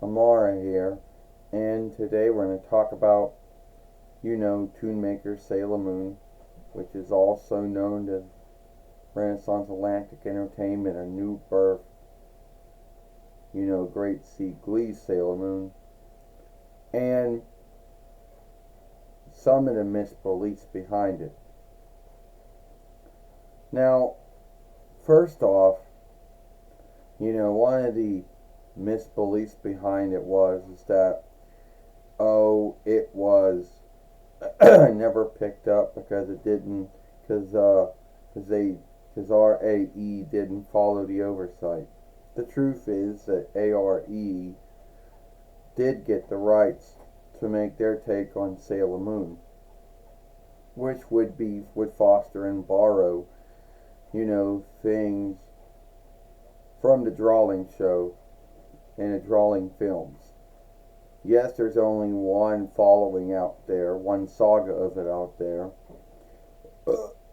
Amara here, and today we're going to talk about, Toonmakers Sailor Moon, which is also known as Renaissance Atlantic Entertainment, or New Birth, Great Sea Glee Sailor Moon, and some of the misbeliefs behind it. Now, first off, one of the misbeliefs behind it was that it was never picked up because it didn't because RAE didn't follow the oversight. The truth is that ARE did get the rights to make their take on Sailor Moon, which would foster and borrow things from the drawing show and the drawing films. Yes, there's only one following out there, one saga of it out there,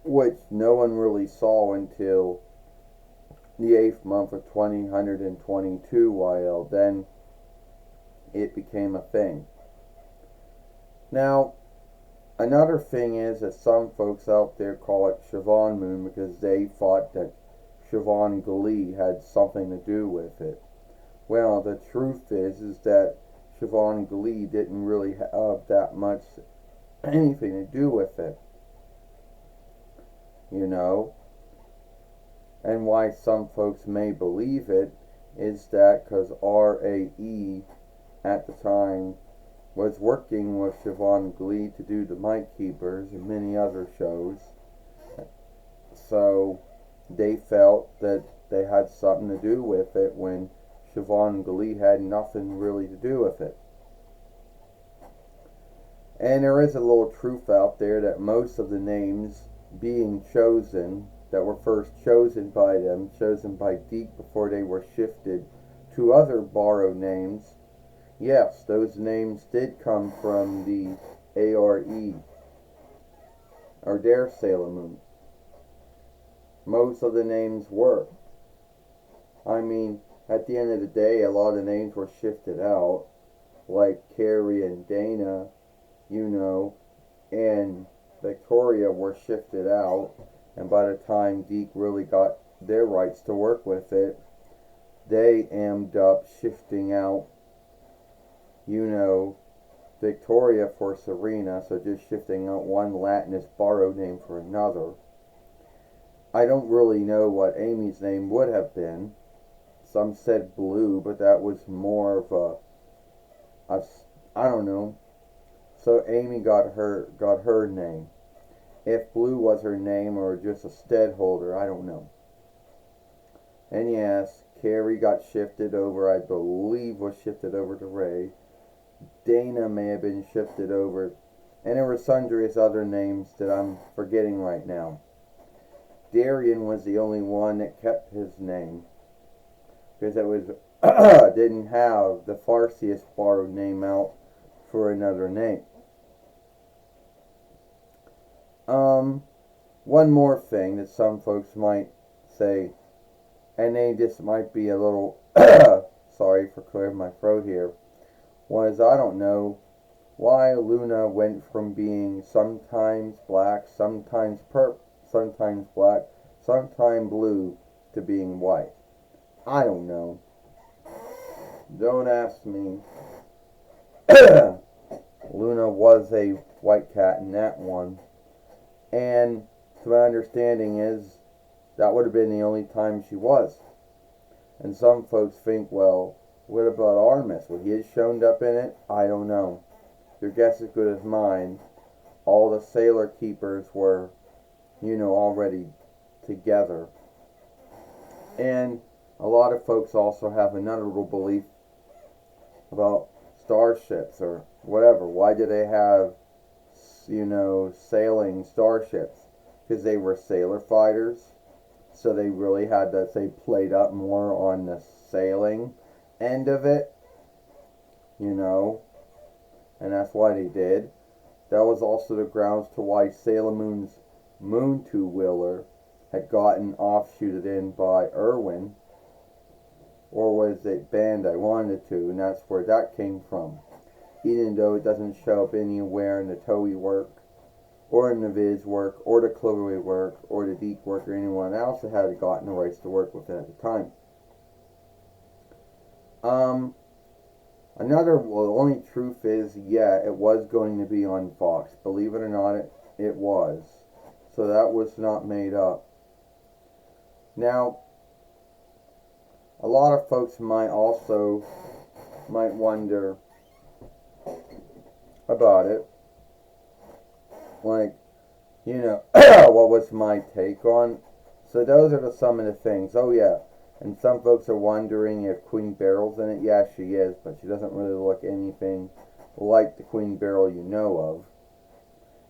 which no one really saw until the 8th month of 2022 YL. Then it became a thing. Now, another thing is that some folks out there call it Siobhan Moon because they thought that Siobhan Glee had something to do with it. Well, the truth is that Siobhan Glee didn't really have that much anything to do with it. And why some folks may believe it is that because RAE at the time was working with Siobhan Glee to do the Mic Keepers and many other shows. So they felt that they had something to do with it when Siobhan Glee had nothing really to do with it. And there is a little truth out there that most of the names being chosen, that were first chosen by them, chosen by Deke before they were shifted to other borrowed names, yes, those names did come from the ARE, or their Sailor Moon. Most of the names were. I mean, at the end of the day, a lot of names were shifted out, like Carrie and Dana, and Victoria were shifted out, and by the time Deke really got their rights to work with it, they ended up shifting out, Victoria for Serena, so just shifting out one Latinist borrowed name for another. I don't really know what Amy's name would have been. Some said Blue, but that was more of I don't know. So Amy got her name. If Blue was her name or just a steadholder, I don't know. And yes, Carrie got shifted over, I believe was shifted over to Ray. Dana may have been shifted over, and there were sundry other names that I'm forgetting right now. Darian was the only one that kept his name, because it was didn't have the farciest borrowed name out for another name. One more thing that some folks might say, and they just might be a little sorry for clearing my throat here, was I don't know why Luna went from being sometimes black, sometimes purple, sometimes black, sometimes blue, to being white. I don't know. Don't ask me. Luna was a white cat in that one. And to my understanding is that would have been the only time she was. And some folks think, well, what about Artemis? Would he have shown up in it? I don't know. Your guess is good as mine. All the Sailor Keepers were, already together. And a lot of folks also have another little belief about starships or whatever. Why do they have, sailing starships? Because they were sailor fighters. So they really had to, say, played up more on the sailing end of it. And that's why they did. That was also the grounds to why Sailor Moon's Moon Two-Wheeler had gotten offshooted in by Irwin or was it band I wanted to, and that's where that came from. Even though it doesn't show up anywhere in the TOE work, or in the Viz work, or the Cloverway work, or the Deke work, or anyone else that had gotten the rights to work with it at the time. The only truth is, yeah, it was going to be on Fox. Believe it or not, it was. So that was not made up. Now, a lot of folks might wonder about it. Like, what was my take on? So those are some of the things. Oh yeah, and some folks are wondering if Queen Beryl's in it. Yeah, she is, but she doesn't really look anything like the Queen Beryl you know of.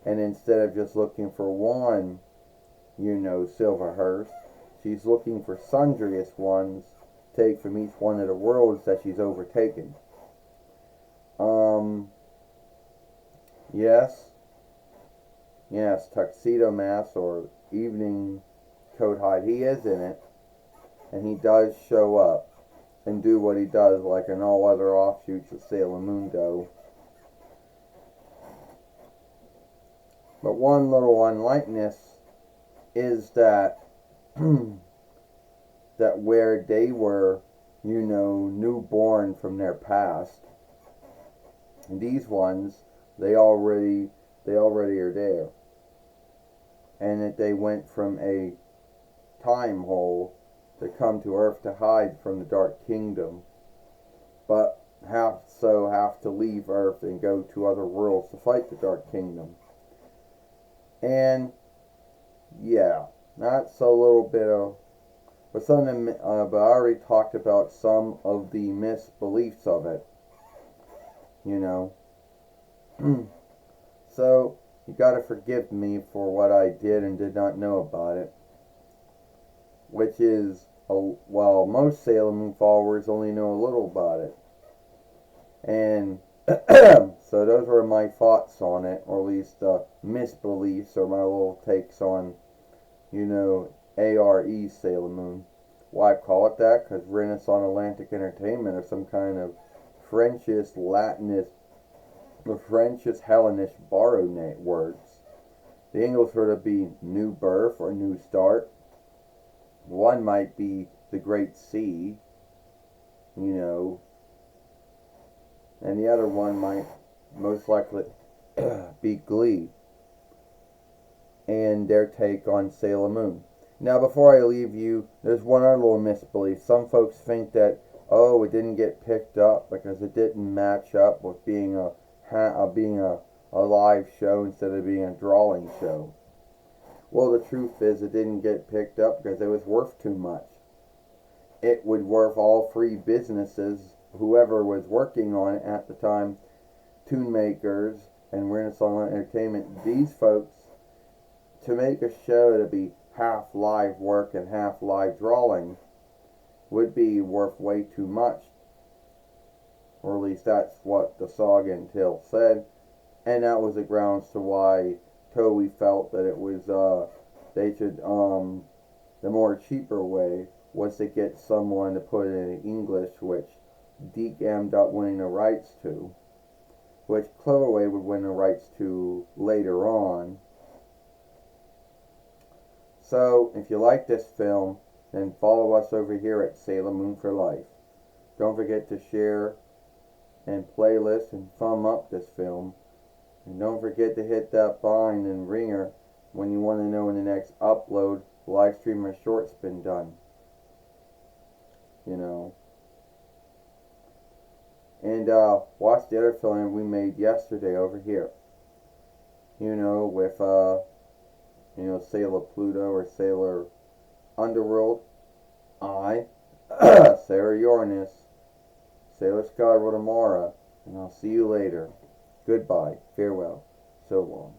And instead of just looking for one, silver hearse, she's looking for sundriest ones to take from each one of the worlds that she's overtaken. Yes, Tuxedo Mask or Evening Coat Hide, he is in it, and he does show up and do what he does like in all other offshoots of Sailor Moon. But one little unlikeness is that that where they were, newborn from their past, these ones, they already are there. And that they went from a time hole to come to Earth to hide from the Dark Kingdom, but have to leave Earth and go to other worlds to fight the Dark Kingdom. And yeah, that's a little bit of, but I already talked about some of the misbeliefs of it. So you gotta forgive me for what I did and did not know about it. Which is, most Sailor Moon followers only know a little about it. And so those were my thoughts on it, or at least misbeliefs, or my little takes on, ARE Sailor Moon. Why I call it that? Because Renaissance Atlantic Entertainment are some kind of Frenchish, Latinist, the Frenchish, Hellenish borrowed words. The English word would be new birth or new start. One might be the Great Sea, and the other one might most likely be Glee and their take on Sailor Moon. Now, before I leave you, there's one other little misbelief. Some folks think that, it didn't get picked up because it didn't match up with being a live show instead of being a drawing show. Well, the truth is it didn't get picked up because it was worth too much. It would worth all three businesses, whoever was working on it at the time, Toonmakers and Renaissance Entertainment, these folks, to make a show to be half live work and half live drawing would be worth way too much. Or at least that's what the Saga and Tale said. And that was the grounds to why Toei felt that it was, the more cheaper way was to get someone to put it in English, which Deke ended up winning the rights to, which Cloverway would win the rights to later on. So, if you like this film, then follow us over here at Sailor Moon for Life. Don't forget to share and playlist and thumb up this film. And don't forget to hit that bind and ringer when you want to know when the next upload, live stream, or short's been done. And watch the other film we made yesterday over here. With Sailor Pluto or Sailor Underworld. Sailor Uranus, Sailor Skyward Amara, and I'll see you later. Goodbye, farewell, so long.